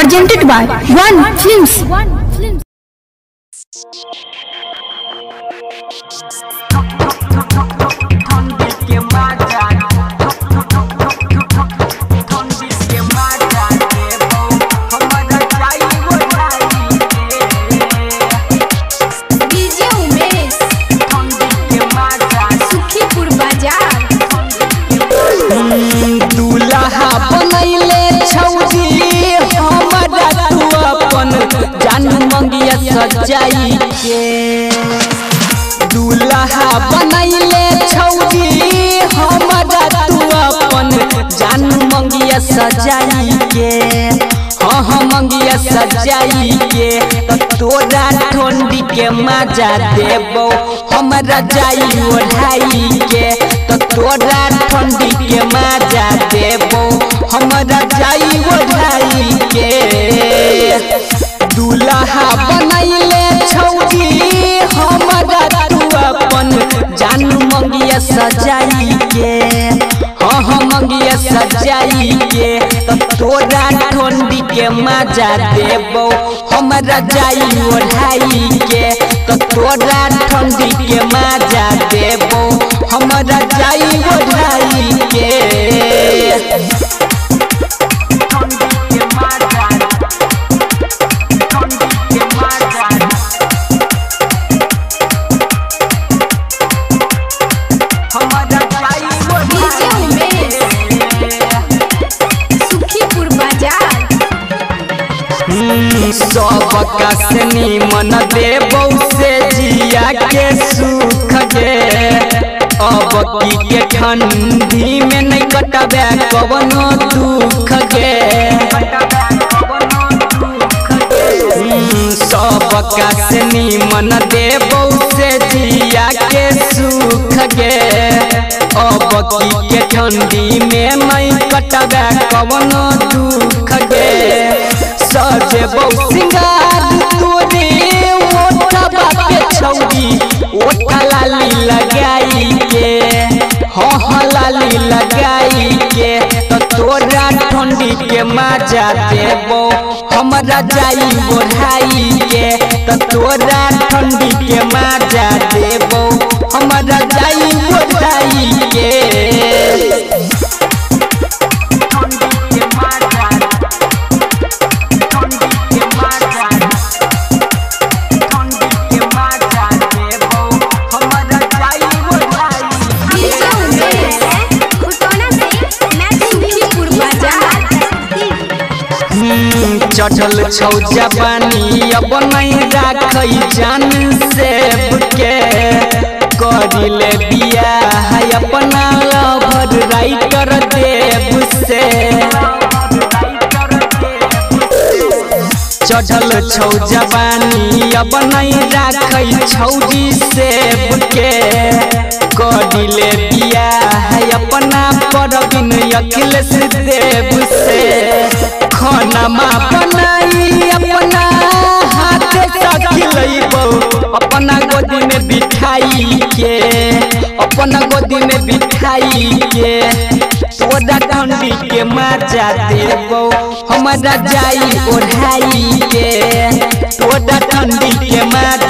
presented by One Films. सजाई के दूल्हा बनैले छौजी हमरा तू अपन जान मंगिया सजाई के हाँ मंगिया सजाई के तो तोरा ठंडी के मजा देबो हमरा जाई ओढ़ाई के तो तोरा ठंडी के मजा देबो हमरा जाई ओढ़ाई के दूल्हा बनैले छौजी हमरा तू अपन जान मंगिया सजाई के हाँ मंगिया सजाई के तो तोरा ठंडी के मजा देबो हमरा जाई ओढ़ाई के तो तोरा ठंडी के मजा देबो हमरा जाई ओढ़ाई के सबका से निमन देबो से जिया के सुख गे अब की के ठंडी में नहीं कटबे कवनो दुख गे सबका से निमन देबो से जिया के सुख गे अब की के ठंडी में नहीं कटबे कवनो दुख गे सजेबो सिंगार तोरे ओठा पे छौजी ओठा लाली लगाई के हाँ लाली लगाई के तो तोरा ठंडी के मजा देबो हमरा जाई ओढ़ाई के तो तोरा ठंडी के मजा देबो हमरा जाई ओढ़ाई के चढ़ल छौ जवानी अब नहीं राखई जान से के करिले बियाह अपना लवर राइटर देव से चढ़ल छौ जवानी अब नहीं राखई छौजी से के करिले बियाह अपना परवीन अखिलेश देव से खाना बनाई अपना हाथ से खिलैबो अपना गोदी में बिठाई के अपना गोदी में बिठाई के तोरा ठंडी के मजा देबो हमरा जाई ओढ़ाई के तोरा ठंडी के मजा